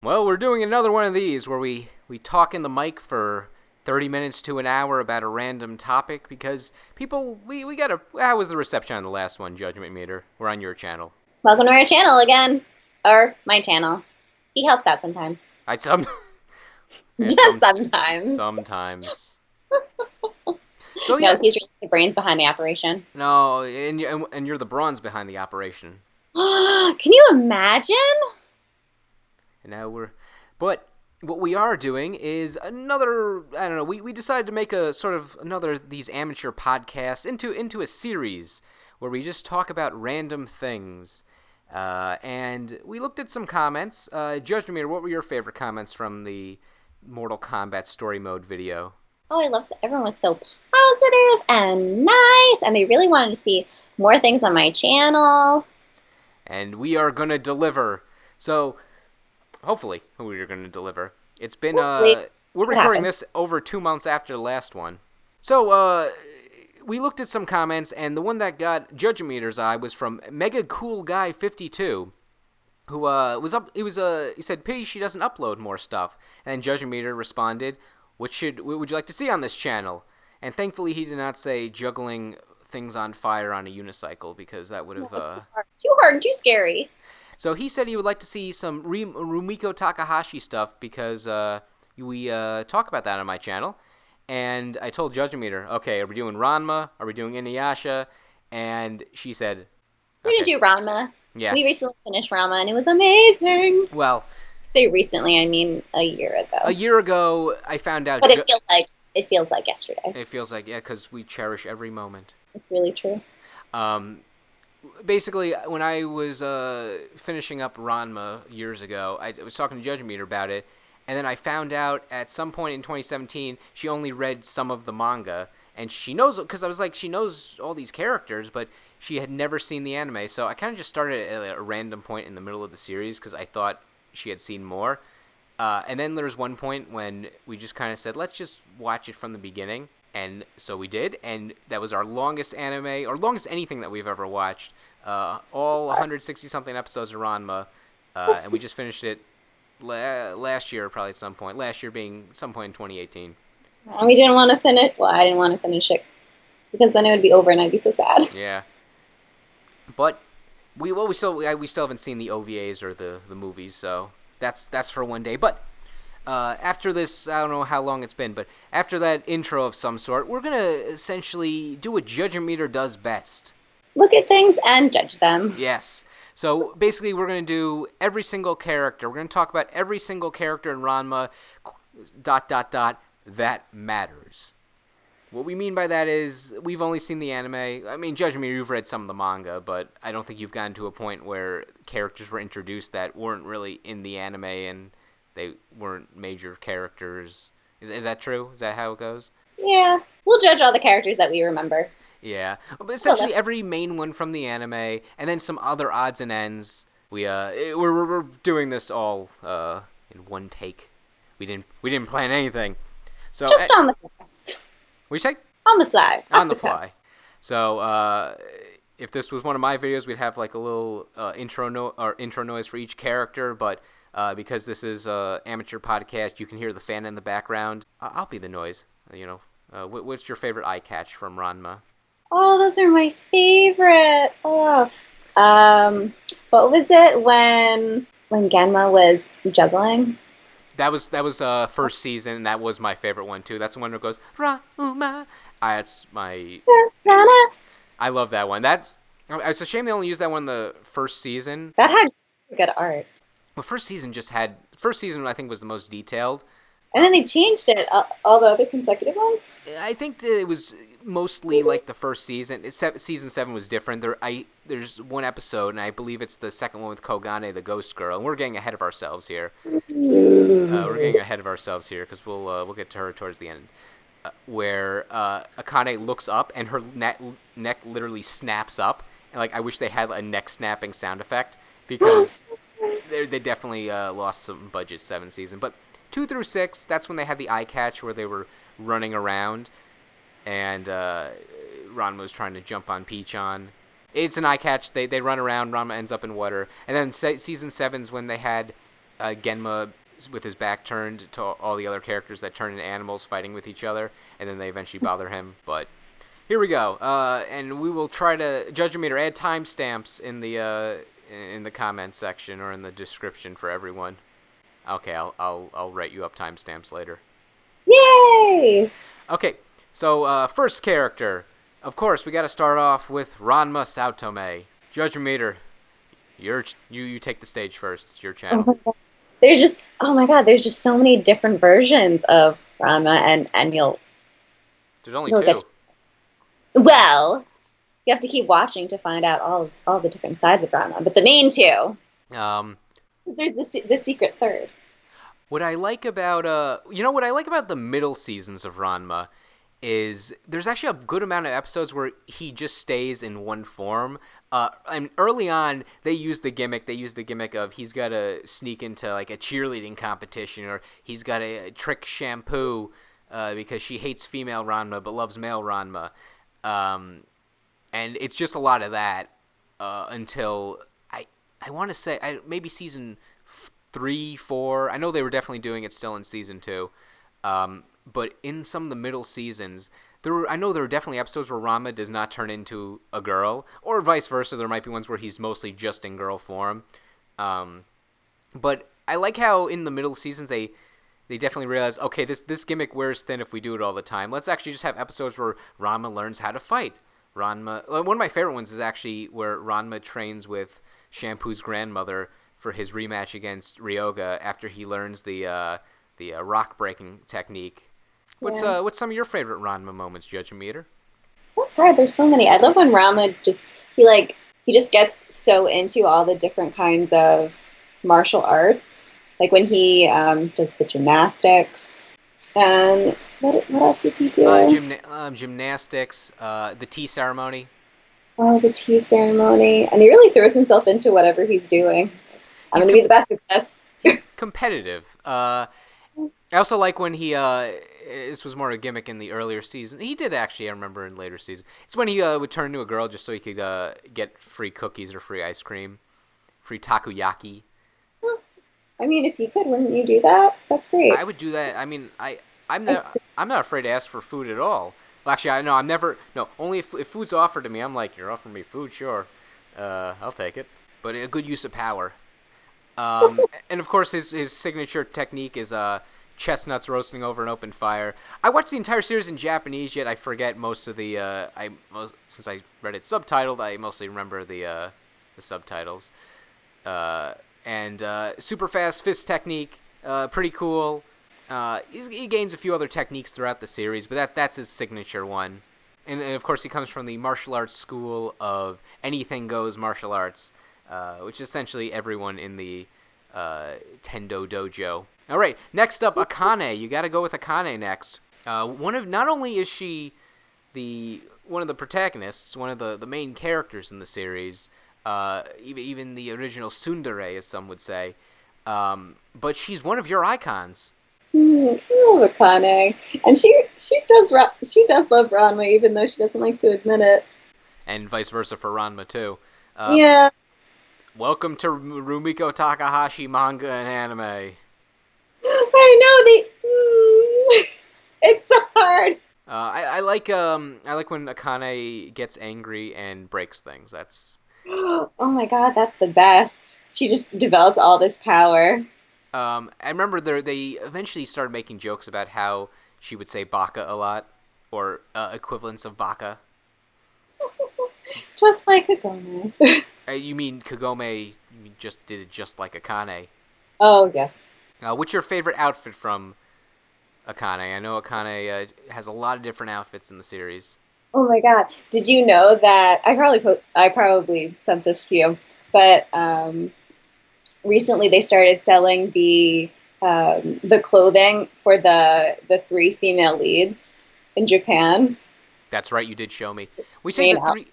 Well, we're doing another one of these where we talk in the mic for 30 minutes to an hour about a random topic because people, we got to... How was the reception on the last one, Judgment Meter? We're on your channel. Welcome to our channel again. Or my channel. He helps out sometimes. Just sometimes. Sometimes. So, yeah. No, he's really the brains behind the operation. No, and you're the bronze behind the operation. Can you imagine? And now but what we are doing is another, I don't know, we decided to make a sort of another these amateur podcasts into a series where we just talk about random things. And we looked at some comments. Judgment Meter, what were your favorite comments from the Mortal Kombat story mode video? Oh, I love that everyone was so positive and nice, and they really wanted to see more things on my channel. And we are going to deliver. So, hopefully, we are going to deliver. It's been, we're recording this over 2 months after the last one. So, we looked at some comments, and the one that got Judgment Meter's eye was from Mega Cool Guy 52, who he said, pity she doesn't upload more stuff. And then Judgment Meter responded, what would you like to see on this channel? And thankfully he did not say juggling things on fire on a unicycle, because that would have... Too hard, too scary. So he said he would like to see some Rumiko Takahashi stuff, because we talk about that on my channel. And I told Judgment Meter, okay, are we doing Ranma? Are we doing Inuyasha? And she said... We're going to do Ranma. Yeah. We recently finished Ranma, and it was amazing. Well... Say recently, I mean a year ago. A year ago, I found out... But it feels like yesterday. It feels like, yeah, because we cherish every moment. It's really true. Basically, when I was finishing up Ranma years ago, I was talking to Judgment Meter about it, and then I found out at some point in 2017, she only read some of the manga, and she knows, because I was like, she knows all these characters, but she had never seen the anime, so I kind of just started at a random point in the middle of the series, because I thought she had seen more. And then there was one point when we just kind of said, let's just watch it from the beginning. And so we did, and that was our longest anime, or longest anything that we've ever watched. All 160-something episodes of Ranma, and we just finished it last year, probably at some point. Last year being some point in 2018. And we didn't want to finish, well, I didn't want to finish it, because then it would be over and I'd be so sad. Yeah. But... We still haven't seen the OVAs or the movies, so that's for one day. But after this, I don't know how long it's been, but after that intro of some sort, we're gonna essentially do what Judgment Meter does best: look at things and judge them. Yes. So basically, we're gonna do every single character. We're gonna talk about every single character in Ranma. ... that matters. What we mean by that is, we've only seen the anime. I mean, Judgment Meter, you've read some of the manga, but I don't think you've gotten to a point where characters were introduced that weren't really in the anime and they weren't major characters. Is that true? Is that how it goes? Yeah. We'll judge all the characters that we remember. Yeah. But essentially every main one from the anime, and then some other odds and ends. We're doing this all in one take. We didn't plan anything. So just on the fly. What'd you say? On the fly. On the fly. So, if this was one of my videos, we'd have like a little intro noise for each character. But because this is an amateur podcast, you can hear the fan in the background. I'll be the noise. You know, what's your favorite eye catch from Ranma? Oh, those are my favorite. Oh, what was it when Genma was juggling? That was first season. That was my favorite one too. That's the one that goes Ra-uma. That's my. I love that one. It's a shame they only used that one the first season. That had good art. Well, first season I think was the most detailed. And then they changed it, all the other consecutive ones? I think that it was mostly like the first season. Season 7 was different. There's one episode, and I believe it's the second one with Koganei, the ghost girl. And we're getting ahead of ourselves here. Because we'll get to her towards the end. Where Akane looks up, and her neck literally snaps up. And like, I wish they had a neck snapping sound effect, because they definitely lost some budget 7th season. But 2 through 6, that's when they had the eye catch where they were running around, and Ranma was trying to jump on Pichon. It's an eye catch. They run around. Ranma ends up in water. And then season 7's when they had Genma with his back turned to all the other characters that turn into animals fighting with each other, and then they eventually bother him. But here we go, and we will try to Judge-O-Meter add timestamps in the comments section or in the description for everyone. Okay, I'll write you up timestamps later. Yay! Okay, so first character, of course, we got to start off with Ranma Saotome. Judge-O-Meter, you take the stage first. It's your channel. Oh my god, there's just so many different versions of Ranma, and There's only you'll two. get well, you have to keep watching to find out all the different sides of Ranma, but the main two. Because there's the secret third. What I like about the middle seasons of Ranma is there's actually a good amount of episodes where he just stays in one form. And early on, they use the gimmick. They use the gimmick of he's got to sneak into like a cheerleading competition, or he's got to trick Shampoo because she hates female Ranma but loves male Ranma. And it's just a lot of that until I want to say maybe season 3, 4. I know they were definitely doing it still in season 2. But in some of the middle seasons, I know there are definitely episodes where Ranma does not turn into a girl, or vice versa. There might be ones where he's mostly just in girl form. But I like how in the middle seasons they definitely realize, okay, this gimmick wears thin if we do it all the time. Let's actually just have episodes where Ranma learns how to fight. One of my favorite ones is actually where Ranma trains with Shampoo's grandmother for his rematch against Ryoga after he learns the rock breaking technique. What's some of your favorite Ranma moments, Judge-O-Meter? That's hard. There's so many. I love when Ranma he just gets so into all the different kinds of martial arts. Like when he does the gymnastics. And what else does he do? Gymnastics, the tea ceremony. Oh, the tea ceremony. And he really throws himself into whatever he's doing. I'm going to be the best at this. Competitive. I also like when he, this was more a gimmick in the earlier season. He did actually, I remember in later seasons. It's when he would turn into a girl just so he could get free cookies or free ice cream, free takoyaki. I mean, if you could, wouldn't you do that? That's great. I would do that. I mean, I'm not afraid to ask for food at all. Well, actually, I'm never. No, only if food's offered to me, I'm like, you're offering me food, sure, I'll take it. But a good use of power. And of course, his signature technique is chestnuts roasting over an open fire. I watched the entire series in Japanese, yet I forget most of the. Since I read it subtitled, I mostly remember the subtitles. And super fast fist technique, pretty cool. He gains a few other techniques throughout the series, but that's his signature one. And of course, he comes from the martial arts school of anything goes martial arts, which is essentially everyone in the Tendo dojo. All right, next up, Akane. You got to go with Akane next. Not only is she one of the protagonists, one of the main characters in the series, even the original tsundere, as some would say, but she's one of your icons. I love Akane, and she does love Ranma, even though she doesn't like to admit it. And vice versa for Ranma too. Yeah. Welcome to Rumiko Takahashi manga and anime. I know it's so hard. I like when Akane gets angry and breaks things. That's. Oh my god, that's the best. She just develops all this power. I remember they eventually started making jokes about how she would say baka a lot, or equivalents of baka. Just like Koganei. You mean Kagome just did it just like Akane? Oh, yes. What's your favorite outfit from Akane? I know Akane has a lot of different outfits in the series. Oh my god! Did you know that I probably sent this to you, but recently they started selling the clothing for the 3 female leads in Japan. That's right, you did show me. We say the 3.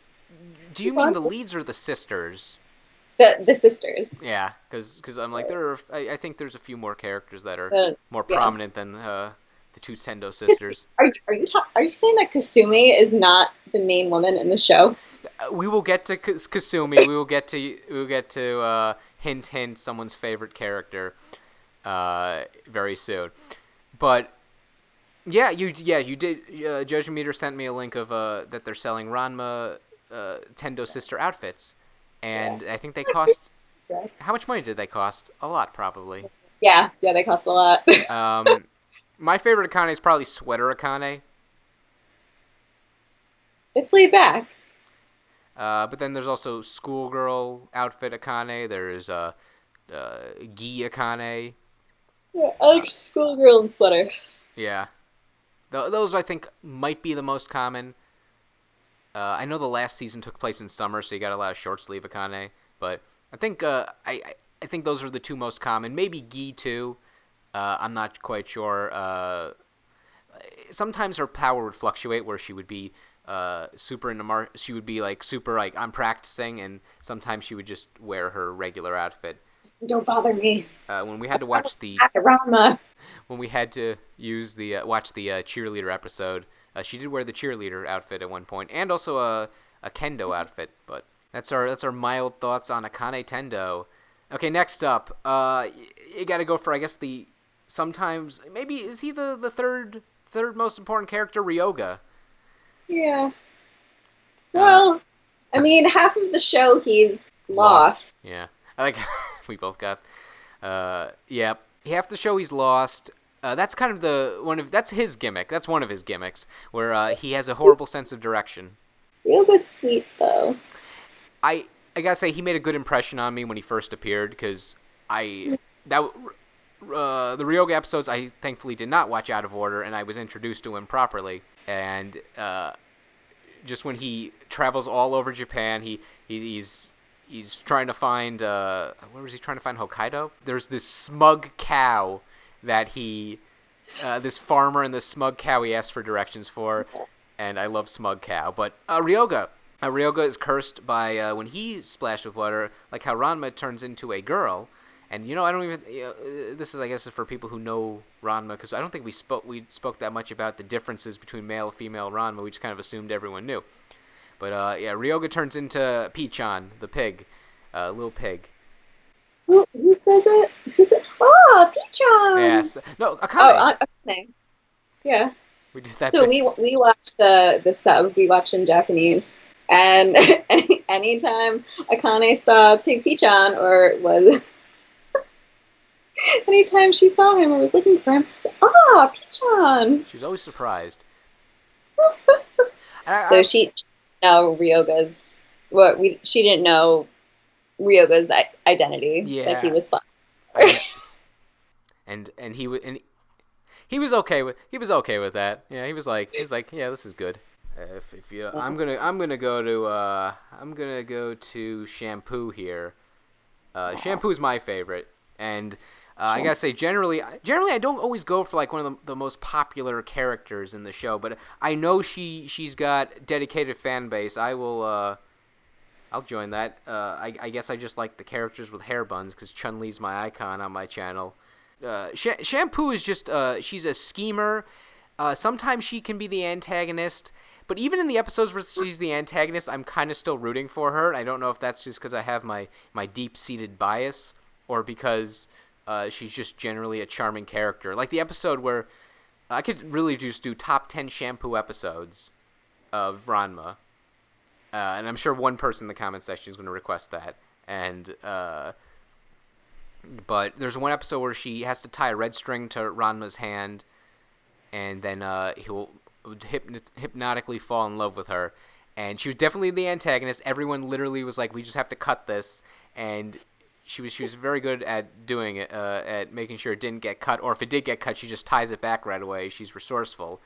Do you mean the leads or the sisters? The sisters. Yeah, because I'm like I think there's a few more characters that are more prominent than the 2 Tendo sisters. Are you saying that Kasumi is not the main woman in the show? We will get to Kasumi. We will get to hint, hint, someone's favorite character very soon. But yeah, you did. Judge Meter sent me a link of that they're selling Ranma Tendo sister outfits, and I think they cost. How much money did they cost? A lot, probably. Yeah, they cost a lot. My favorite Akane is probably Sweater Akane. It's laid back. But then there's also Schoolgirl outfit Akane. There's Gi Akane. Yeah, I like schoolgirl and sweater. Yeah. Those, I think, might be the most common. I know the last season took place in summer, so you got a lot of short sleeve Akane. But I think I think those are the two most common. Maybe Gi, too. I'm not quite sure. Sometimes her power would fluctuate, where she would be super into she would be like super like I'm practicing, and sometimes she would just wear her regular outfit. Just don't bother me. When we had to watch the Ranma. When we had to use the watch the cheerleader episode, she did wear the cheerleader outfit at one point, and also a kendo outfit. But that's our mild thoughts on Akane Tendo. Okay, next up, you got to go for, I guess, the sometimes maybe is he the third most important character, Ryoga? Yeah. Well, I mean, half of the show he's lost. Yeah, I like we both got. Yeah, half the show he's lost. That's kind of that's his gimmick. That's one of his gimmicks, where he has a horrible sense of direction. Ryoga's sweet though. I gotta say he made a good impression on me when he first appeared, because the Ryoga episodes I thankfully did not watch out of order, and I was introduced to him properly. And just when he travels all over Japan, he's trying to find where was he trying to find Hokkaido? There's this smug cow that this farmer and this smug cow he asked for directions for, and I love smug cow. But Ryoga is cursed by when he splashed with water, like how Ranma turns into a girl. And I don't even. This is, I guess, for people who know Ranma, because I don't think we spoke that much about the differences between male and female Ranma. We just kind of assumed everyone knew. But Ryoga turns into Pichan, the pig, little pig. Who said that? Who said? Oh, Pichan. Yes. No, Akane. Oh, Akane. Yeah. We did that. So we watched the sub. We watched in Japanese, and anytime Akane saw Pig Pichan or was. Anytime she saw him or was looking for him, Pichan! She was always surprised. So she know Ryoga's she didn't know Ryoga's identity. Yeah. That he was fun. and he was okay with that. Yeah, he was like, yeah, this is good. If you, I'm gonna go to Shampoo here. Shampoo is my favorite, and I gotta say, generally, I don't always go for like one of the most popular characters in the show, but I know she's got dedicated fan base. I'll join that. I guess I just like the characters with hair buns, because Chun-Li's my icon on my channel. Shampoo is just she's a schemer. Sometimes she can be the antagonist, but even in the episodes where she's the antagonist, I'm kind of still rooting for her. I don't know if that's just because I have my deep-seated bias, or because she's just generally a charming character. Like the episode where I could really just do top 10 Shampoo episodes of Ranma. And I'm sure one person in the comment section is going to request that. And but there's one episode where she has to tie a red string to Ranma's hand, and then he'll hypnotically fall in love with her. And she was definitely the antagonist. Everyone literally was like, we just have to cut this. And she was very good at doing it, at making sure it didn't get cut, or if it did get cut, she just ties it back right away. She's resourceful.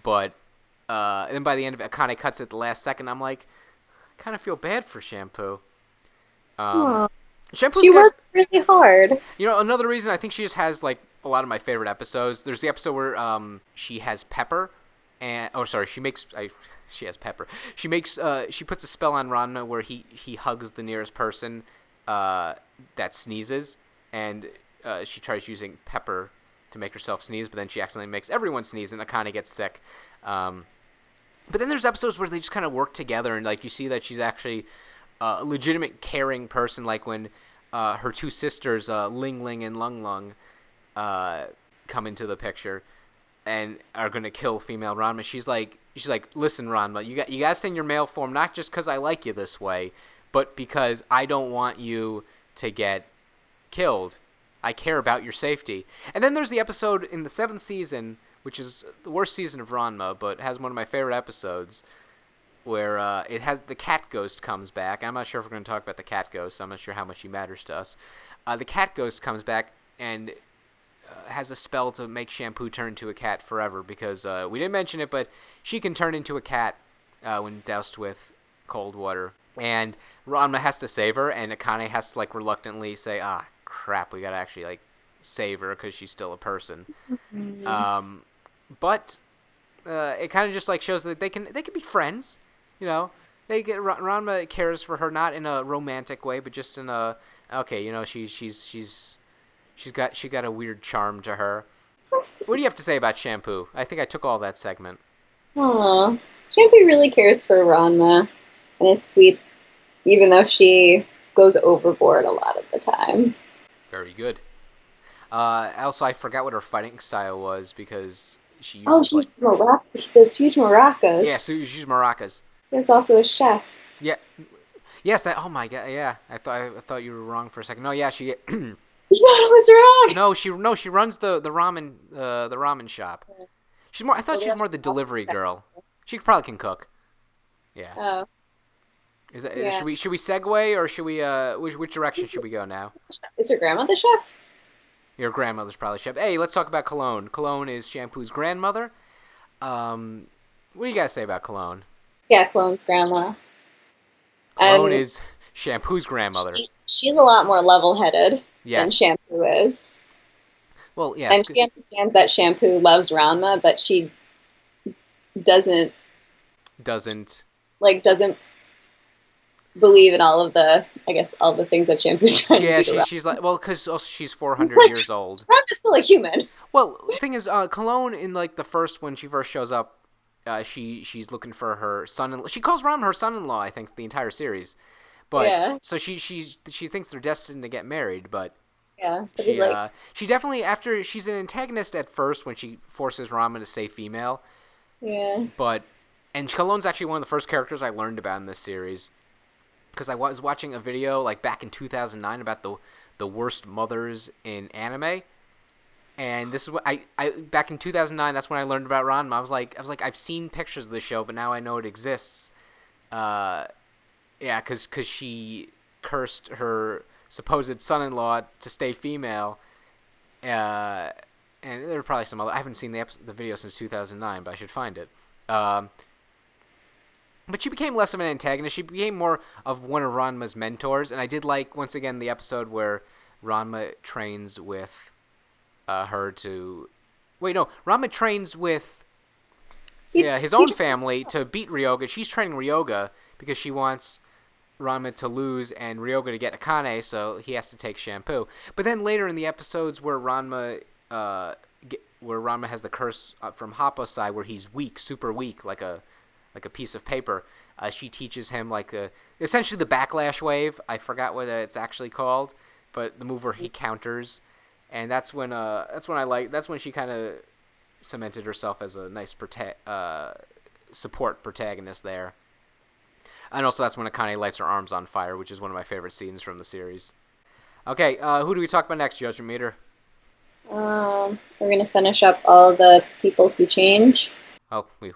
But and then by the end of it, Akane cuts it at the last second. I'm like, I kind of feel bad for Shampoo. She works really hard. Another reason, I think she just has like a lot of my favorite episodes. There's the episode where she has Pepper, and she has Pepper. She puts a spell on Ranma where he hugs the nearest person that sneezes, and she tries using Pepper to make herself sneeze, but then she accidentally makes everyone sneeze, and Akane gets sick. But then there's episodes where they just kind of work together, and like you see that she's actually a legitimate caring person, like when her two sisters, Ling Ling and Lung Lung, come into the picture and are gonna kill female Ranma. She's like, listen, Ranma, you gotta send your mail form not just because I like you this way, but because I don't want you to get killed. I care about your safety. And then there's the episode in the 7th season, which is the worst season of Ranma, but has one of my favorite episodes, where it has the cat ghost comes back. I'm not sure if we're going to talk about the cat ghost. I'm not sure how much he matters to us. The cat ghost comes back and has a spell to make Shampoo turn into a cat forever, because we didn't mention it, but she can turn into a cat when doused with cold water. And Ranma has to save her, and Akane has to like reluctantly say, crap, we gotta actually like save her because she's still a person. Mm-hmm. But it kind of just like shows that they can be friends, you know. Ranma cares for her not in a romantic way, but just in a she's got a weird charm to her. What do you have to say about Shampoo? I think I took all that segment. Aw, Shampoo really cares for Ranma, and it's sweet, even though she goes overboard a lot of the time. Very good. Also, I forgot what her fighting style was, because she uses those huge maracas. Yeah, so she's maracas. There's also a chef. Yeah. Yes. Oh my god. Yeah. I thought you were wrong for a second. No. Yeah. She. You thought I was wrong. No. She runs the ramen shop. She's more. I thought she was more the delivery girl. She probably can cook. Yeah. Oh. Should we segue, or should we which direction should we go now? Is your grandmother chef? Your grandmother's probably chef. Hey, let's talk about Cologne. Cologne is Shampoo's grandmother. What do you guys say about Cologne? Yeah, Cologne's grandma. Cologne is Shampoo's grandmother. She's a lot more level-headed than Shampoo is. Well, yes. And she understands that Shampoo loves Ranma, but she doesn't believe in all of the things that Shampoo's trying to do. Yeah, she's like, well, because also she's 400 years old. Ranma's still a human. Well, the thing is, Cologne, in like the first, when she first shows up, she's looking for her son-in-law. She calls Ranma her son-in-law, I think, the entire series. But yeah. So she thinks they're destined to get married, but yeah, but she definitely, after, she's an antagonist at first when she forces Ranma to say female. Yeah. And Cologne's actually one of the first characters I learned about in this series, because I was watching a video like back in 2009 about the worst mothers in anime. And this is what I back in 2009. That's when I learned about Ranma. I was like, I've seen pictures of the show, but now I know it exists. Because she cursed her supposed son-in-law to stay female. And there are probably some other. I haven't seen the video since 2009, but I should find it. But she became less of an antagonist. She became more of one of Ranma's mentors. And I did like, once again, the episode where Ranma trains with Ranma trains with his own family to beat Ryoga. She's training Ryoga because she wants Ranma to lose and Ryoga to get Akane, so he has to take Shampoo. But then later in the episodes where Ranma has the curse from Happo's side, where he's weak, super weak, like a piece of paper, she teaches him essentially the backlash wave. I forgot what it's actually called, but the move where he counters. And that's when she kind of cemented herself as a nice support protagonist there. And also that's when Akane lights her arms on fire, which is one of my favorite scenes from the series. Okay, who do we talk about next, Judgment Meter? We're gonna finish up all the people who change. Oh, we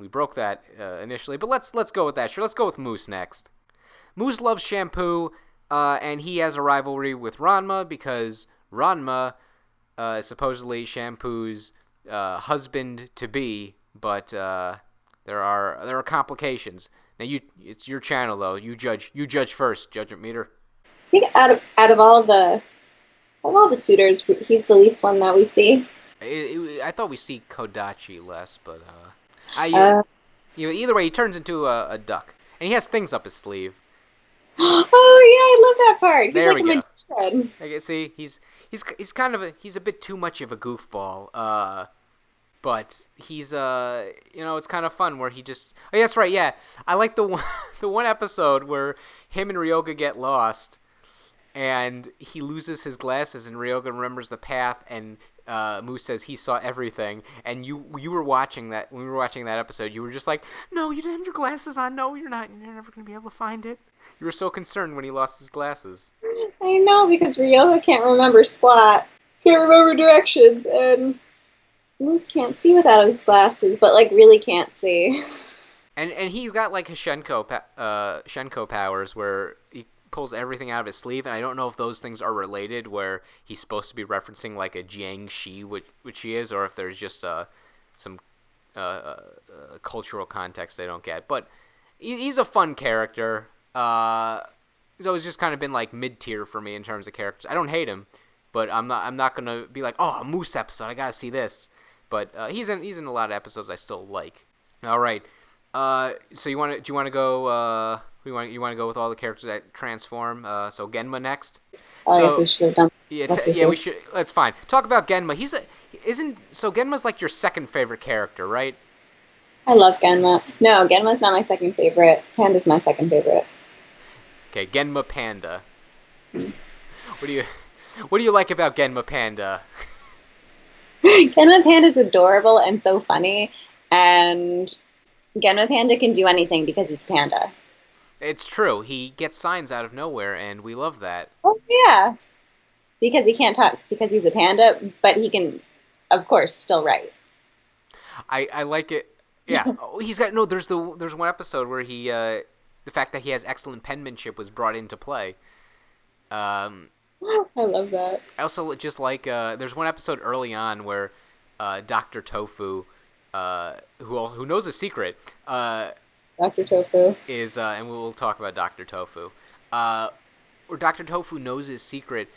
broke that initially, but let's go with that. Sure, let's go with Moose next. Moose loves Shampoo. And he has a rivalry with Ranma because Ranma is supposedly Shampoo's husband-to-be, but there are complications. Now it's your channel though. You judge first, Judgment Meter. I think out of all the suitors, he's the least one that we see. I thought we see Kodachi less, but either way, he turns into a duck, and he has things up his sleeve. Oh yeah, I love that part. He's there like we a magician. Okay, see, he's kind of he's a bit too much of a goofball. But he's it's kind of fun where he just. Oh, yeah, that's right. Yeah, I like the one episode where him and Ryoga get lost, and he loses his glasses, and Ryoga remembers the path, and Moose says he saw everything, and you were watching that when we were watching that episode. You were just like, no, you didn't have your glasses on. No, you're not. You're never gonna be able to find it. You were so concerned when he lost his glasses. I know, because Ryoga can't remember squat, can't remember directions, and Moose can't see without his glasses, but like really can't see. And he's got like his Shenko powers where he pulls everything out of his sleeve, and I don't know if those things are related, where he's supposed to be referencing like a Jiangshi, which he is, or if there's just some cultural context I don't get. But he's a fun character. He's always just kind of been like mid-tier for me in terms of characters. I don't hate him, but I'm not gonna be like, oh, a Moose episode, I gotta see this. But he's in a lot of episodes I still like. All right. So do you want to go? You want to go with all the characters that transform? So Genma next. I guess we should have done. Yeah, we should. That's fine. Talk about Genma. Genma's like your second favorite character, right? I love Genma. No, Genma's not my second favorite. Panda's my second favorite. Okay, Genma Panda. What do you like about Genma Panda? Genma Panda's adorable and so funny, and Genma Panda can do anything because he's a panda. It's true. He gets signs out of nowhere, and we love that. Oh, yeah. Because he can't talk, because he's a panda, but he can, of course, still write. I like it. Yeah. There's one episode where he, the fact that he has excellent penmanship was brought into play. I love that. I also just like, there's one episode early on where Dr. Tofu, who knows a secret, Dr. Tofu is, and we'll talk about Dr. Tofu, where Dr. Tofu knows his secret,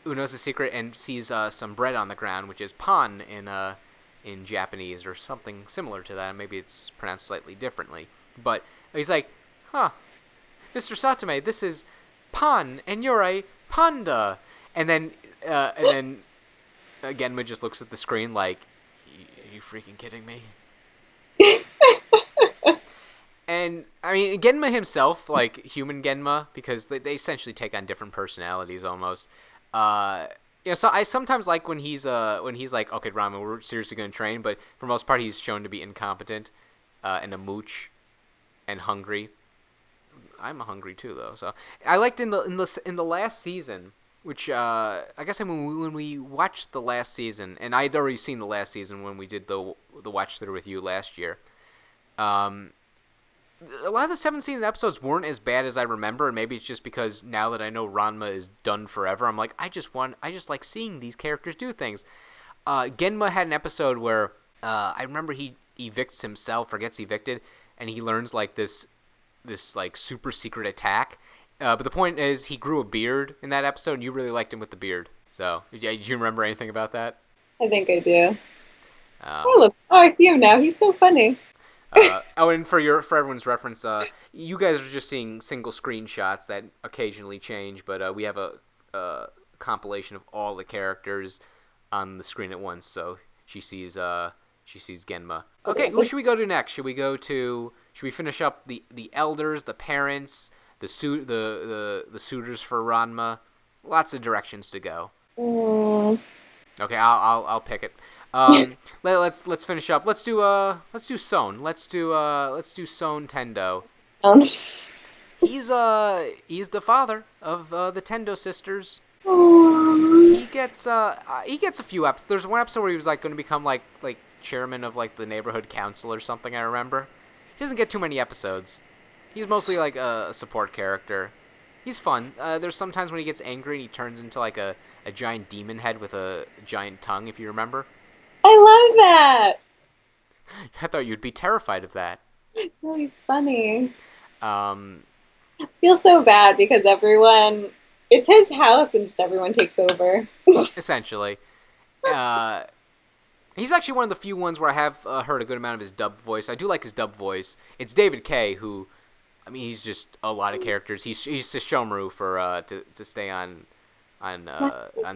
and sees some bread on the ground, which is pan in Japanese or something similar to that. Maybe it's pronounced slightly differently, but he's like, huh, Mr. Satame, this is pan, and you're a panda, and then Genma just looks at the screen like, are you freaking kidding me? And I mean, Genma himself, like human Genma, because they essentially take on different personalities almost. So I sometimes like when he's like, okay, Ranma, we're seriously going to train, but for the most part, he's shown to be incompetent, and a mooch, and hungry. I'm hungry too, though. So I liked in the last season, which I guess when we watched the last season, and I had already seen the last season when we did the watch through with you last year. A lot of the 7th episodes weren't as bad as I remember, and maybe it's just because now that I know Ranma is done forever, I'm like, I just like seeing these characters do things. Genma had an episode where I remember he evicts himself or gets evicted, and he learns like this like super secret attack. But the point is, he grew a beard in that episode, and you really liked him with the beard. So, do you remember anything about that? I think I do. I see him now. He's so funny. And for everyone's reference, you guys are just seeing single screenshots that occasionally change, but we have a compilation of all the characters on the screen at once. So she sees Genma. Okay, who should we go to next? Should we finish up the elders, the parents, the suitors for Ranma? Lots of directions to go. Okay, I'll pick it. Let's finish up. Let's do Son. Let's do Son Tendo. He's the father of the Tendo sisters. He gets a few episodes. There's one episode where he was like going to become like chairman of like the neighborhood council or something. I remember. He doesn't get too many episodes. He's mostly like a support character. He's fun. There's sometimes when he gets angry and he turns into like a giant demon head with a giant tongue, if you remember. I love that. I thought you'd be terrified of that. No, he's funny. I feel so bad because it's his house and just everyone takes over. Essentially. He's actually one of the few ones where I have heard a good amount of his dub voice. I do like his dub voice. It's David Kaye, who, I mean, he's just a lot of characters. He's Sesshomaru for to stay on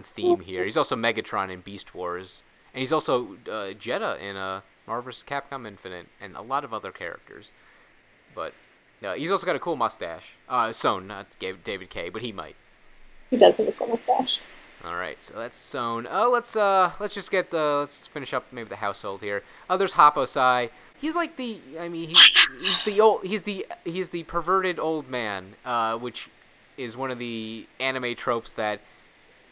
theme here. He's also Megatron in Beast Wars. And he's also Jeddah in Marvel vs. Capcom Infinite, and a lot of other characters. But he's also got a cool mustache. Son, not David Kaye, but he might. He does have a cool mustache. All right, so that's Sewn. Let's finish up maybe the household here. Oh, there's Happosai. He's like he's the perverted old man, which is one of the anime tropes that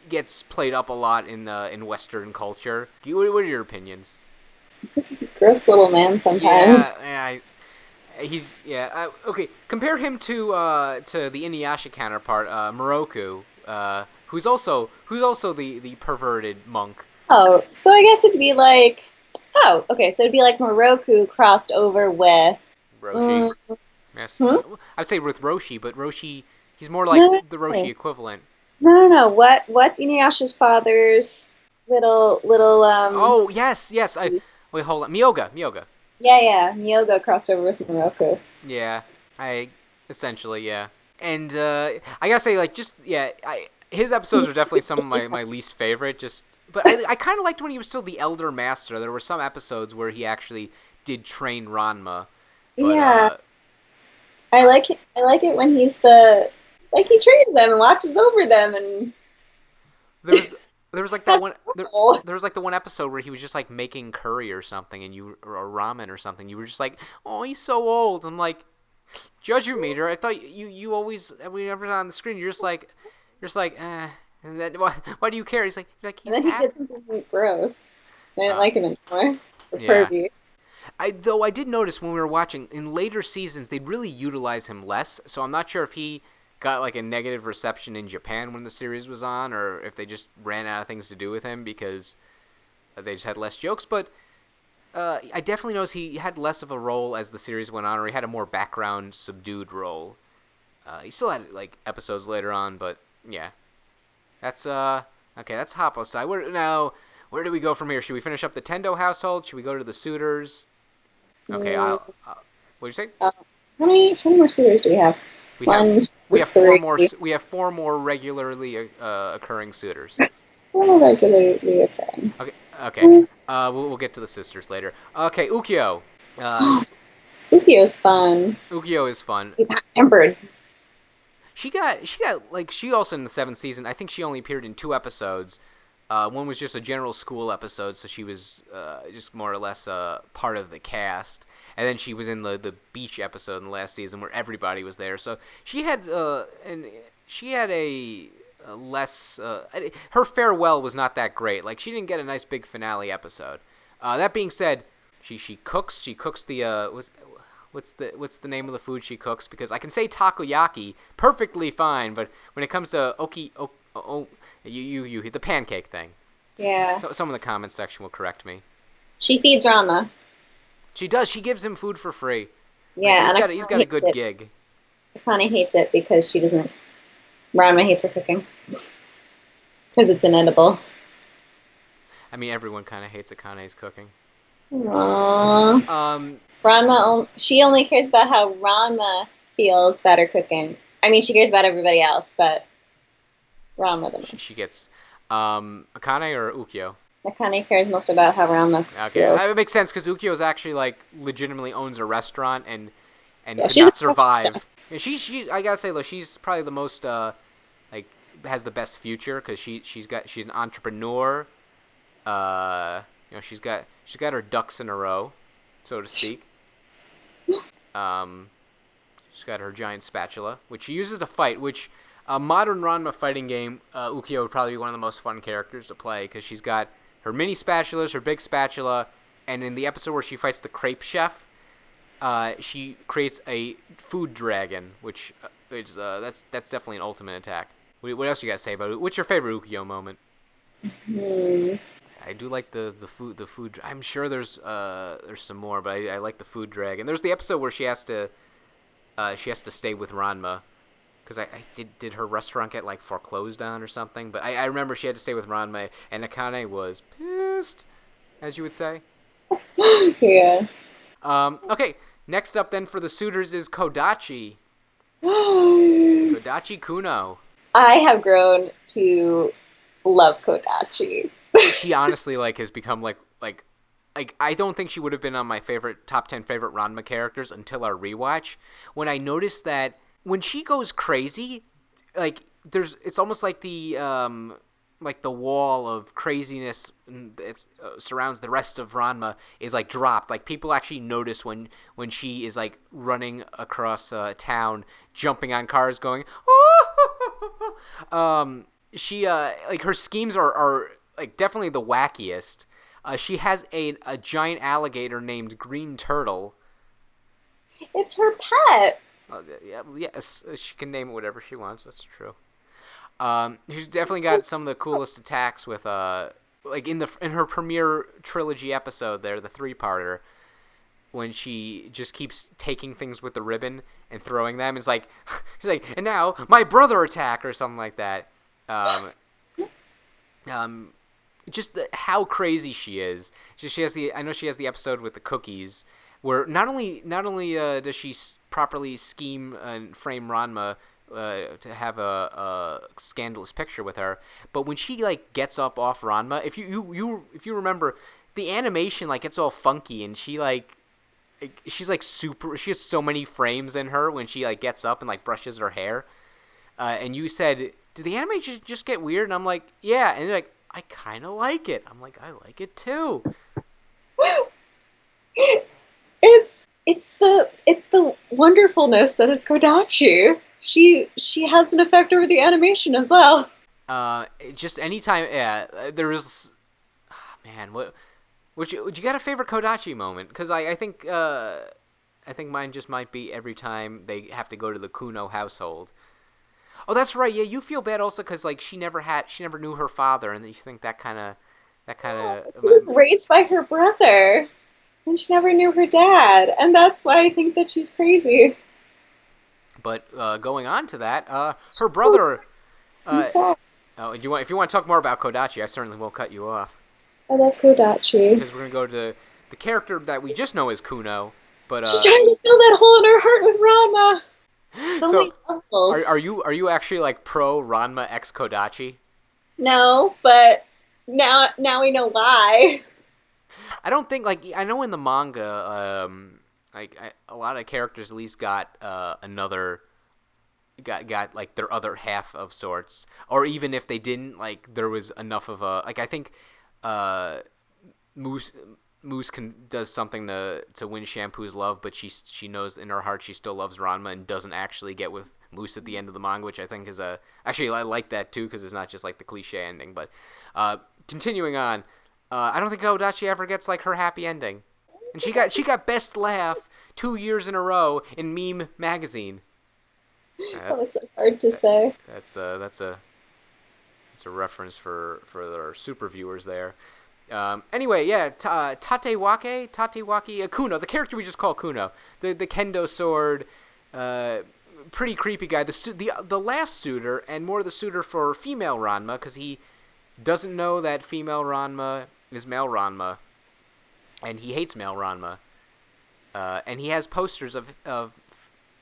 gets played up a lot in Western culture. What are your opinions? He's a gross little man sometimes. Yeah, okay. Compare him to the Inuyasha counterpart, Moroku, who's also the perverted monk. Oh, so I guess it'd be like, oh, okay, so it'd be like Moroku crossed over with, Roshi. mm, Yes, hmm? I'd say with Roshi, but Roshi, he's more like No, the no, Roshi equivalent. no. What's Inuyasha's father's little Oh yes. I wait, hold on. Miyoga. yeah, Myoga crossed over with Moroku. Yeah, I essentially yeah. And I gotta say, like, just yeah, his episodes are definitely some of my least favorite. But I kind of liked when he was still the Elder Master. There were some episodes where he actually did train Ranma, but Yeah, I like it when he's the like he trains them and watches over them and there was there was like that has one trouble. there was like the one episode where he was just like making curry or something, or ramen or something. You were just like, oh, he's so old. I'm like, Judge Meter. I thought you always whenever on the screen you're just like eh. And then why do you care? He's like And he's then he happy. did something gross. I didn't Uh, like him anymore. The yeah. pervy. I did notice when we were watching in later seasons they'd really utilize him less. So I'm not sure if he got like a negative reception in Japan when the series was on, or if they just ran out of things to do with him because they just had less jokes. But I definitely noticed he had less of a role as the series went on, or he had a more background, subdued role. He still had like episodes later on, but yeah, that's okay. That's Hopposai. Where do we go from here? Should we finish up the Tendo household? Should we go to the suitors? Okay, Mm, what do you say? how many more suitors do we have? We have One, we two, have four three. more. We have four more regularly occurring suitors. Four regularly occurring. Okay, okay. We'll get to the sisters later. Okay, Ukyo. Uh, Ukio's fun. Ukyo is fun. He's hot tempered. She got like she also in the seventh season. I think she only appeared in 2 episodes. One was just a general school episode, so she was just more or less part of the cast. And then she was in the beach episode in the last season where everybody was there. So she had a less. Her farewell was not that great. Like she didn't get a nice big finale episode. That being said, she cooks. She cooks the what's the name of the food she cooks? Because I can say takoyaki perfectly fine, but when it comes to you the pancake thing. Yeah. So some of the comment section will correct me. She feeds Rama. She does. She gives him food for free. Like, Yeah, and he's got a good gig. Akane hates it because she doesn't. Ranma hates her cooking because it's inedible. I mean, everyone kind of hates Akane's cooking. Aww. Um, She only cares about how Ranma feels about her cooking. I mean, she cares about everybody else, but Ranma the she most. gets Akane or Ukyo. Akane cares most about how Ranma Okay, feels. it makes sense because Ukyo's actually like legitimately owns a restaurant and Yeah, could she's not a survive. She I gotta say though she's probably the most like has the best future because she's an entrepreneur. She's got her ducks in a row, so to speak. Um, she's got her giant spatula, which she uses to fight. Which a modern Ranma fighting game, Ukyo would probably be one of the most fun characters to play because she's got her mini spatulas, her big spatula, and in the episode where she fights the crepe chef, she creates a food dragon, which is that's definitely an ultimate attack. What else you got to say about it? What's your favorite Ukyo moment? Hmm. I do like the food. I'm sure there's some more, but I like the food dragon. There's the episode where she has to stay with Ranma because I did her restaurant get like foreclosed on or something? But I remember she had to stay with Ranma, and Akane was pissed, as you would say. Yeah. Okay, next up then for the suitors is Kodachi. I Kodachi Kuno. have grown to love Kodachi. She honestly like has become like I don't think she would have been on my top 10 favorite Ranma characters until our rewatch when I noticed that when she goes crazy, like it's almost like the wall of craziness that surrounds the rest of Ranma is like dropped. Like people actually notice when she is like running across town, jumping on cars, going. She like her schemes are like definitely the wackiest. She has a giant alligator named Green Turtle. It's her pet. Yes, she can name it whatever she wants. That's true. She's definitely got some of the coolest attacks with like in her premiere trilogy episode there, the 3-parter, when she just keeps taking things with the ribbon and throwing them. It's like she's like, and now my brother attack or something like that. Just how crazy she is. I know she has the episode with the cookies where not only does she properly scheme and frame Ranma to have a scandalous picture with her, but when she like gets up off Ranma, if you remember, the animation like gets all funky and she's like super. She has so many frames in her when she like gets up and like brushes her hair. And you said, did the animation just get weird? And I'm like, yeah. And you're like, I kind of like it. I'm like, I like it too. It's the wonderfulness that is Kodachi. She has an effect over the animation as well. Just anytime, yeah. There is, man. Would you got a favorite Kodachi moment? Because I think mine just might be every time they have to go to the Kuno household. Oh, that's right. Yeah, you feel bad also because like she never knew her father, and you think that kind of. She was raised by her brother, and she never knew her dad, and that's why I think that she's crazy. But going on to that, her brother. If you want to talk more about Kodachi, I certainly won't cut you off. I love Kodachi because we're gonna go to the character that we just know as Kuno, but she's trying to fill that hole in her heart with Ranma. So many levels. Are you actually like pro Ranma x Kodachi? No, but now we know why. I don't think I know in the manga, a lot of characters at least got got like their other half of sorts, or even if they didn't, like there was enough of a I think Moose does something to win Shampoo's love, but she knows in her heart she still loves Ranma and doesn't actually get with Moose at the end of the manga, which I think is actually I like that too because it's not just like the cliche ending. But continuing on, I don't think Kodachi ever gets like her happy ending, and she got best laugh 2 years in a row in Meme magazine. That was so hard to say. That's a reference for our super viewers there. Anyway, yeah, Tatewaki Kuno, the character we just call Kuno, the kendo sword, pretty creepy guy. The last suitor, and more the suitor for female Ranma, because he doesn't know that female Ranma is male Ranma, and he hates male Ranma. And he has posters of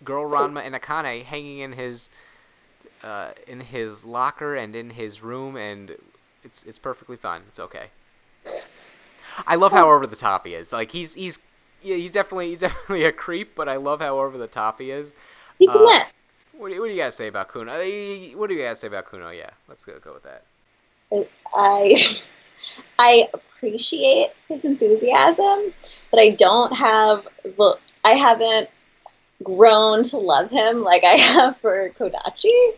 girl Ranma and Akane hanging in his locker and in his room, and it's perfectly fine. It's okay. I love how over the top he is. Like he's definitely a creep, but I love how over the top he is. He connects. What do you guys say about Kuno? What do you guys say about Kuno? Yeah, let's go with that. I appreciate his enthusiasm, but I haven't grown to love him like I have for Kodachi.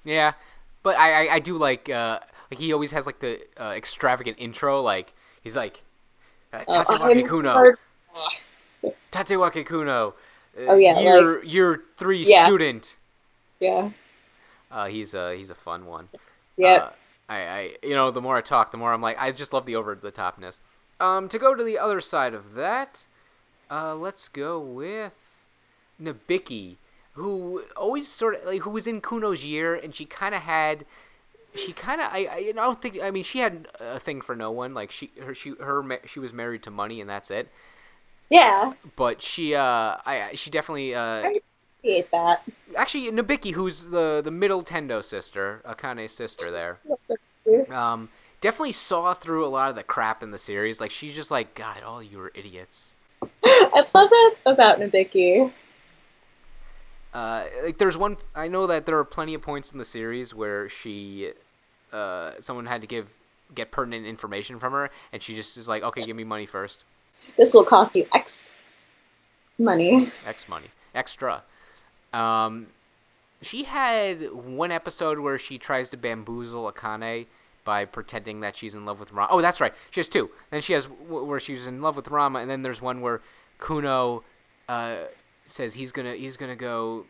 Yeah, but I do like he always has like the extravagant intro, like he's like Tatewaki Kuno. Tatewaki Kuno. Oh yeah, year 3 student. Yeah. He's a fun one. Yeah. I the more I talk, the more I'm like I just love the over the topness. To go to the other side of that, let's go with Nabiki, who always sort of like who was in Kuno's year, and she don't think she had a thing for no one. Like she was married to money, and that's it. Yeah. But she definitely I appreciate that. Actually, Nabiki, who's the middle Tendo sister, Akane's sister there, definitely saw through a lot of the crap in the series. Like she's just like, God, all you are idiots. I love that about Nabiki. like there's one. I know that there are plenty of points in the series where someone had to get pertinent information from her, and she just is like, okay, give me money first. This will cost you X money. X money. Extra. She had one episode where she tries to bamboozle Akane by pretending that she's in love with Rama. Oh, that's right. She has two. Then she has where she's in love with Rama, and then there's one where Kuno says he's gonna go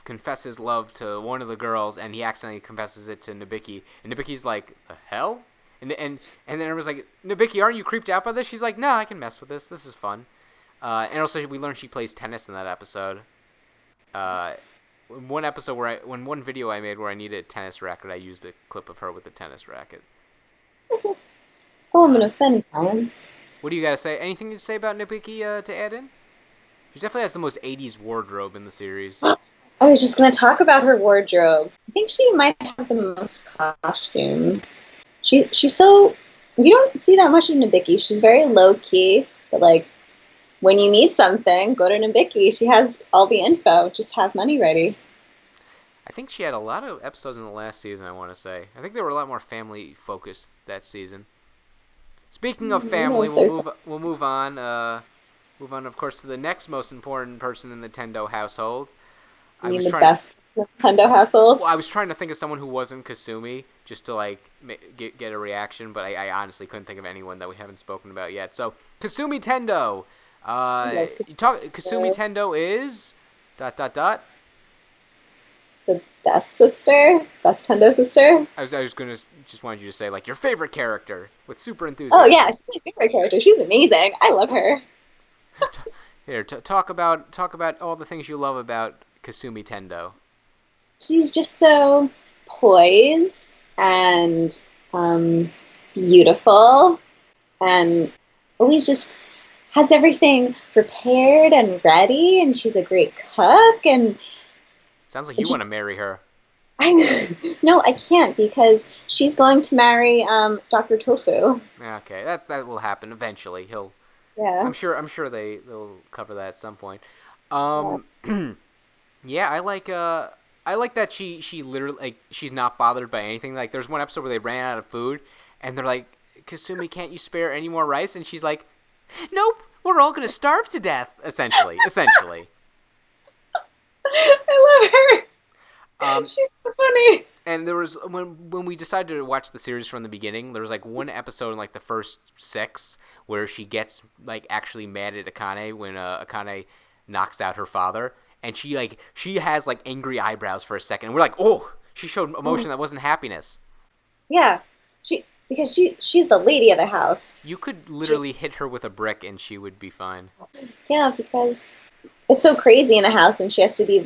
confess his love to one of the girls, and he accidentally confesses it to Nobiki, and Nobiki's like, the hell? And then everyone's like, Nobiki, aren't you creeped out by this? She's like, no, I can mess with this. This is fun. And also we learned she plays tennis in that episode. One episode one video I made where I needed a tennis racket, I used a clip of her with a tennis racket. Oh, I'm gonna offend Collins. What do you gotta say? Anything to say about Nobiki to add in? She definitely has the most 80s wardrobe in the series. I was just gonna talk about her wardrobe. I think she might have the most costumes. She's so, you don't see that much of Nobiki. She's very low key, but like when you need something, go to Nobiki. She has all the info. Just have money ready. I think she had a lot of episodes in the last season, I want to say. I think they were a lot more family focused that season. Speaking of family, we'll move on. Move on, of course, to the next most important person in the Tendo household. You mean the best person in the Tendo household? Well, I was trying to think of someone who wasn't Kasumi, just to like get a reaction, but I honestly couldn't think of anyone that we haven't spoken about yet. So, Kasumi Tendo. Kasumi Tendo is ... The best sister? Best Tendo sister? I was just wanted you to say, like, your favorite character with super enthusiasm. Oh, yeah, she's my favorite character. She's amazing. I love her. Here, talk about all the things you love about Kasumi Tendo. She's just so poised and beautiful, and always just has everything prepared and ready. And she's a great cook. And sounds like you want to marry her. No, I can't, because she's going to marry Dr. Tofu. Okay, that will happen eventually. Yeah. I'm sure they'll cover that at some point. Yeah, I like that she literally, like, she's not bothered by anything. Like, there's one episode where they ran out of food, and they're like, Kasumi, can't you spare any more rice? And she's like, nope, we're all gonna starve to death. Essentially. I love her. She's so funny. And there was when we decided to watch the series from the beginning, there was like one episode in like the first 6 where she gets like actually mad at Akane when Akane knocks out her father, and she has like angry eyebrows for a second. And we're like, oh, she showed emotion that wasn't happiness. Yeah, because she's the lady of the house. You could literally hit her with a brick and she would be fine. Yeah, because it's so crazy in a house, and she has to be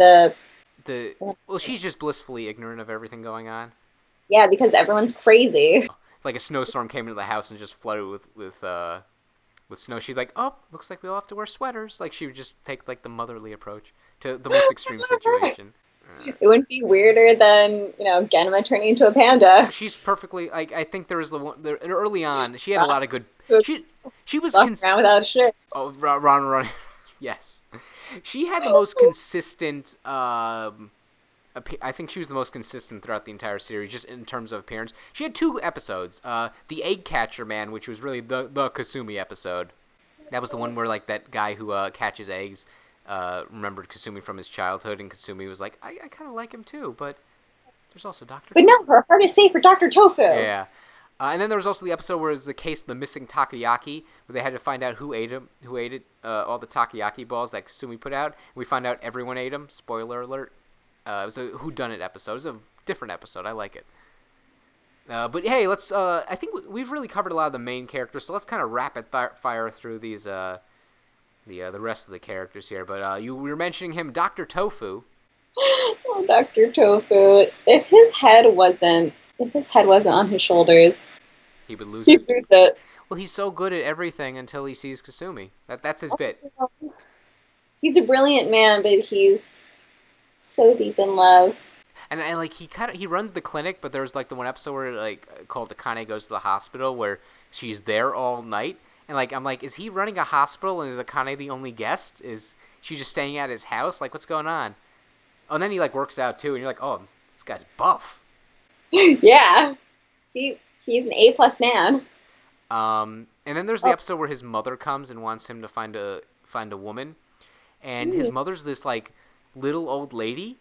well, she's just blissfully ignorant of everything going on. Yeah, because everyone's crazy. Like a snowstorm came into the house and just flooded with snow. She'd be like, oh, looks like we all have to wear sweaters. Like, she would just take like the motherly approach to the most extreme situation. It wouldn't be weirder than, Genma turning into a panda. She's perfectly, I think there was early on, she had a lot of good, she was around without a shirt. Oh, Ron. Yes. She had the most consistent, I think she was the most consistent throughout the entire series, just in terms of appearance. She had 2 episodes. The Egg Catcher Man, which was really the Kasumi episode. That was the one where, like, that guy who catches eggs remembered Kasumi from his childhood, and Kasumi was like, I kind of like him too, but there's also Dr. But no, her heart is safe for Dr. Tofu. Yeah. And then there was also the episode where it was the case of the missing takoyaki, where they had to find out who ate all the takoyaki balls that Kasumi put out. We find out everyone ate them. Spoiler alert. It was a whodunit episode. It was a different episode. I like it. But hey, let's. I think we've really covered a lot of the main characters, so let's kind of rapid fire through these. The rest of the characters here. But we were mentioning him, Dr. Tofu. Oh, Dr. Tofu. If his head wasn't on his shoulders, he would lose he'd lose it. Well, he's so good at everything until he sees Kasumi. That's his bit. He's a brilliant man, but he's so deep in love. And like he runs the clinic, but there's like the one episode where called Akane Goes to the Hospital, where she's there all night, And like I'm like, is he running a hospital and is Akane the only guest? Is she just staying at his house? Like, what's going on? Oh, and then he like works out too, and you're like, oh, this guy's buff. Yeah. He's an A+ man. And then there's the episode where his mother comes and wants him to find a woman, and his mother's this like little old lady.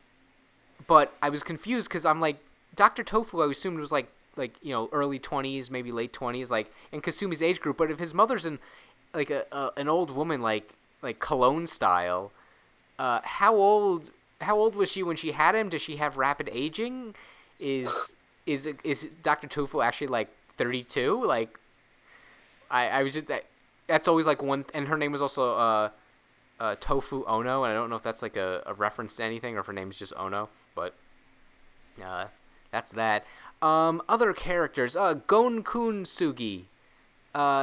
But I was confused because I'm like, Dr. Tofu, I assumed was like early 20s, maybe late 20s, like in Kasumi's age group. But if his mother's in like an old woman, like Cologne style, how old was she when she had him? Does she have rapid aging? Is Dr. Tofu actually like 32? Like, I was just that's always like one, and her name was also Tofu Ono, and I don't know if that's like a reference to anything or if her name's just Ono, but that's that. Other characters, Goin Kansui.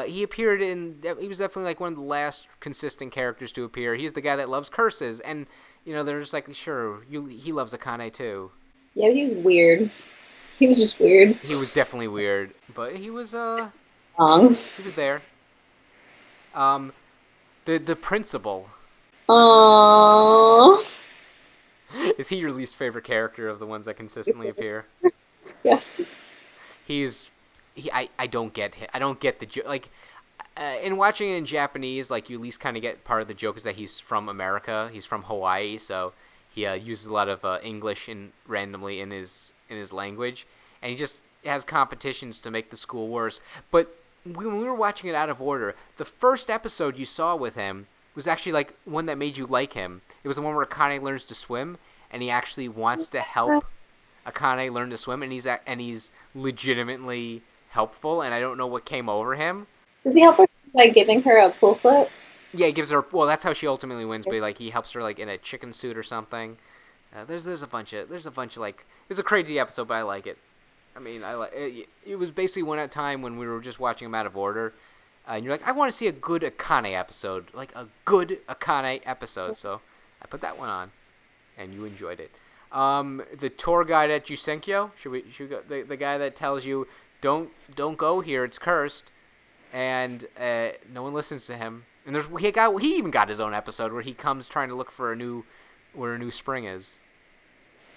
He was definitely like one of the last consistent characters to appear. He's the guy that loves curses, and they're just like, sure, he loves Akane too. Yeah, but he was weird. He was just weird. He was definitely weird, but he was he was there. The principal. Aww. Is he your least favorite character of the ones that consistently appear? Yes. I don't get him. I don't get the joke. Like, in watching it in Japanese, like, you at least kind of get part of the joke is that he's from America. He's from Hawaii, so he uses a lot of English randomly in his language, and he just has competitions to make the school worse. But when we were watching it out of order, the first episode you saw with him was actually like one that made you like him. It was the one where Akane learns to swim, and he actually wants to help Akane learn to swim, and he's legitimately helpful, and I don't know what came over him. Does he help her by giving her a pool float? Yeah, he gives her. Well, that's how she ultimately wins. But like, he helps her like in a chicken suit or something. There's a bunch of like. It's a crazy episode, but I like it. I mean, I like it. It was basically one at a time when we were just watching them out of order, and you're like, I want to see a good Akane episode, like a good Akane episode. So I put that one on, and you enjoyed it. The tour guide at Jusenkyo, should we go, the guy that tells you don't go here, it's cursed, and no one listens to him. And he even got his own episode where he comes trying to look for where a new spring is.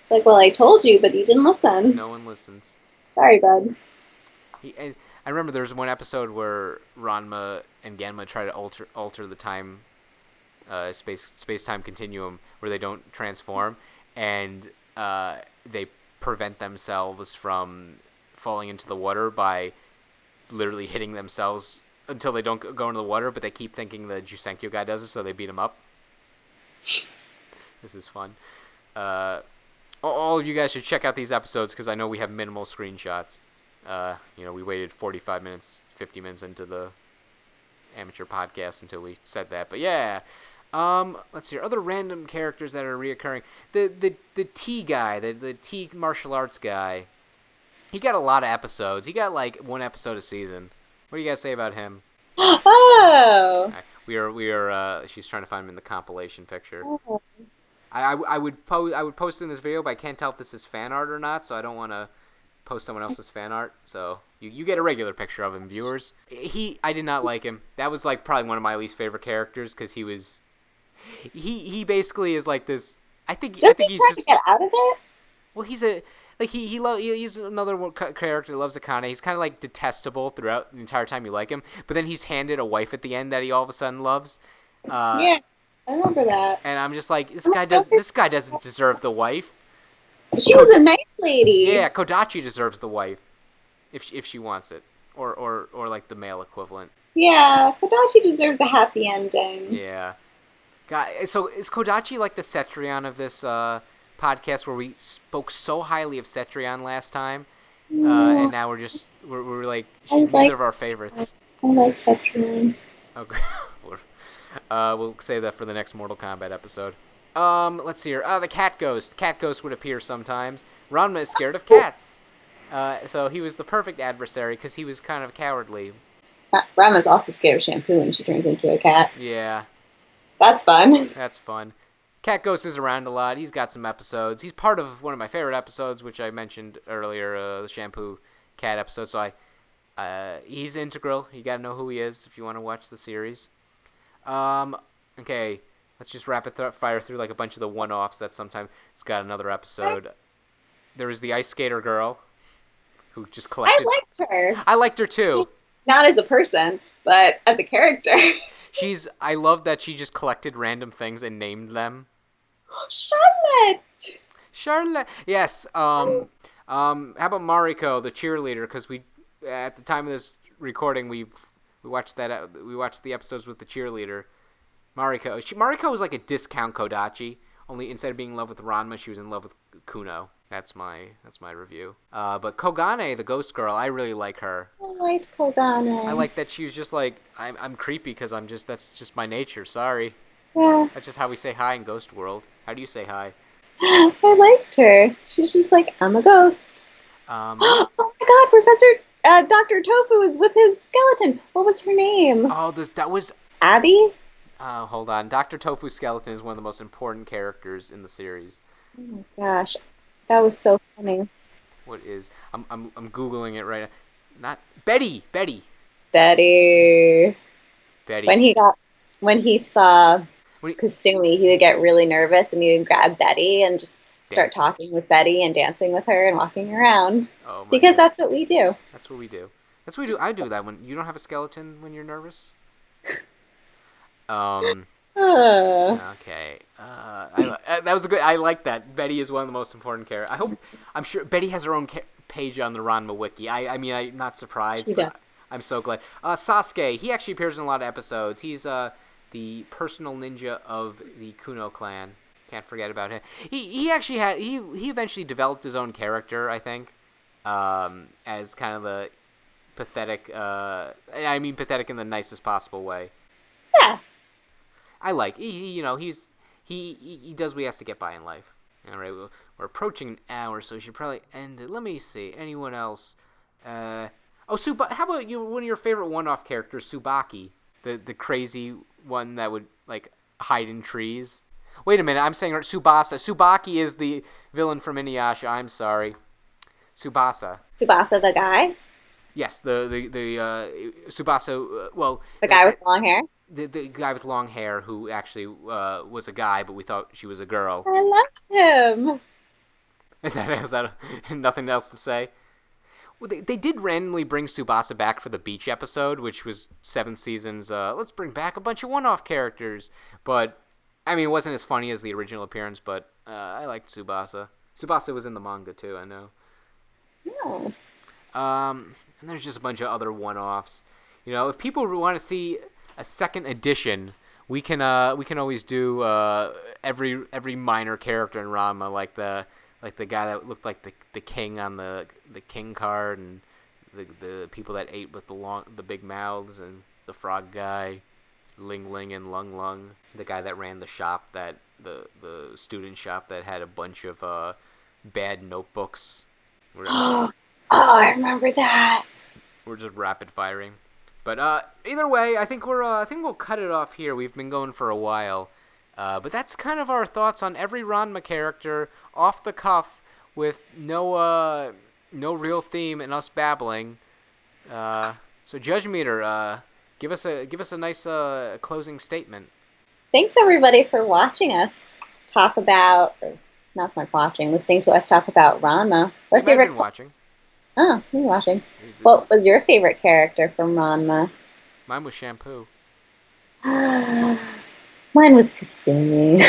It's like, well, I told you, but you didn't listen. No one listens. Sorry, bud. I remember there was one episode where Ranma and Genma try to alter the time, space-time continuum where they don't transform, and they prevent themselves from falling into the water by literally hitting themselves until they don't go into the water, but they keep thinking the Jusenkyo guy does it, so they beat him up. This is fun. All of you guys should check out these episodes because I know we have minimal screenshots. We waited 45 minutes, 50 minutes into the amateur podcast until we said that. But yeah, let's see. Other random characters that are reoccurring. The T guy, the T martial arts guy. He got a lot of episodes. He got like one episode a season. What do you guys say about him? Oh. We are. She's trying to find him in the compilation picture. Oh. I would post in this video, but I can't tell if this is fan art or not, so I don't want to post someone else's fan art. So you get a regular picture of him, viewers. I did not like him. That was like probably one of my least favorite characters because he basically is like this. I think he's trying to get out of it. Well, he's another character that loves Akane. He's kind of like detestable throughout the entire time you like him, but then he's handed a wife at the end that he all of a sudden loves. Yeah, I remember that. And I'm just like, this guy doesn't deserve the wife. She was a nice lady. Yeah, Kodachi deserves the wife, if she wants it, or like the male equivalent. Yeah, Kodachi deserves a happy ending. Yeah. So is Kodachi like the Cetrion of this podcast where we spoke so highly of Cetrion last time, and now we're like, she's neither of our favorites. I like Cetrion. Okay. We'll save that for the next Mortal Kombat episode. Let's see here. The Cat Ghost. Cat Ghost would appear sometimes. Ranma is scared of cats. So he was the perfect adversary because he was kind of cowardly. Ranma's also scared of shampoo when she turns into a cat. Yeah. That's fun. That's fun. Cat Ghost is around a lot. He's got some episodes. He's part of one of my favorite episodes, which I mentioned earlier, the Shampoo Cat episode. So He's integral. You gotta know who he is if you want to watch the series. Okay, let's just fire through like a bunch of the one-offs that sometimes it's got another episode. There was the ice skater girl who just collected. I liked her. I liked her too. Not as a person, but as a character. I love that she just collected random things and named them. Charlotte. Charlotte. Yes. How about Mariko, the cheerleader? Because at the time of this recording, we watched the episodes with the cheerleader. Mariko was like a discount Kodachi. Only instead of being in love with Ranma, she was in love with Kuno. That's my review. But Koganei, the ghost girl, I really like her. I liked Koganei. I like that she was just like, I'm creepy because that's just my nature. Sorry. Yeah. That's just how we say hi in Ghost World. How do you say hi? I liked her. She's just like, I'm a ghost. Oh my God, Professor Dr. Tofu is with his skeleton. What was her name? Oh, that was Abby? Hold on. Dr. Tofu's skeleton is one of the most important characters in the series. Oh my gosh. That was so funny. What is... I'm Googling it right now. Not... Betty! Betty. When he saw Kasumi, he would get really nervous and he would grab Betty and just start talking with Betty and dancing with her and walking around. Oh my God. That's what we do. That's what we do. I do that when... You don't have a skeleton when you're nervous? Okay. That was a good. I like that. Betty is one of the most important characters. I'm sure Betty has her own page on the Ranma wiki. I'm not surprised. But I'm so glad. Sasuke. He actually appears in a lot of episodes. He's the personal ninja of the Kuno clan. Can't forget about him. He actually he eventually developed his own character. I think, as kind of the pathetic. I mean pathetic in the nicest possible way. Yeah. I like he does what he has to get by in life. All right, we're approaching an hour, so we should probably end it. Let me see. Anyone else? How about one of your favorite one-off characters, Tsubaki, the crazy one that would like hide in trees. Wait a minute, I'm saying Tsubasa. Tsubaki is the villain from Inuyasha. I'm sorry, Tsubasa. Tsubasa, the guy. Yes, the Tsubasa. Well, the guy with long hair. The guy with long hair who actually was a guy, but we thought she was a girl. I loved him. Is that nothing else to say? Well, they did randomly bring Tsubasa back for the beach episode, which was 7 seasons. Let's bring back a bunch of one-off characters. But, I mean, it wasn't as funny as the original appearance, but I liked Tsubasa. Tsubasa was in the manga, too, I know. No. And there's just a bunch of other one-offs. You know, if people want to see a second edition, we can always do every minor character in Ranma, like the guy that looked like the king on the king card, and the people that ate with the big mouths, and the frog guy, Ling Ling and Lung Lung, the guy that ran the shop, that the student shop that had a bunch of bad notebooks. Oh, I remember that. We're just rapid firing. But either way, I think we'll cut it off here. We've been going for a while, but that's kind of our thoughts on every Ranma character off the cuff, with no real theme and us babbling. So Judge Meter, give us a nice closing statement. Thanks everybody for watching us talk about, or not so much watching, listening to us talk about Ranma. What favorite? Been watching. Oh, you're watching. What was your favorite character from Ranma? Mine was Shampoo. Mine was Kasumi.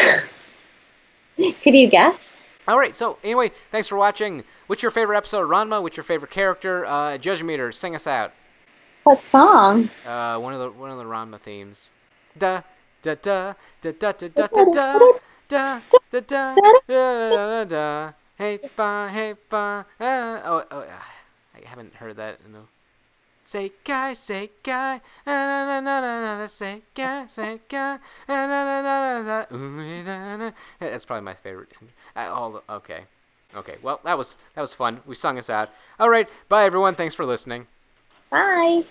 Could you guess? All right, so anyway, thanks for watching. What's your favorite episode of Ranma? What's your favorite character? Judge Meter, sing us out. What song? One of the Ranma themes. Da da da da da da da da da da da da da. Hey ba. I haven't heard that in a... Say guy, say guy, say guy, say guy, that's probably my favorite. Okay. Well, that was fun. We sung us out. All right, bye everyone. Thanks for listening. Bye.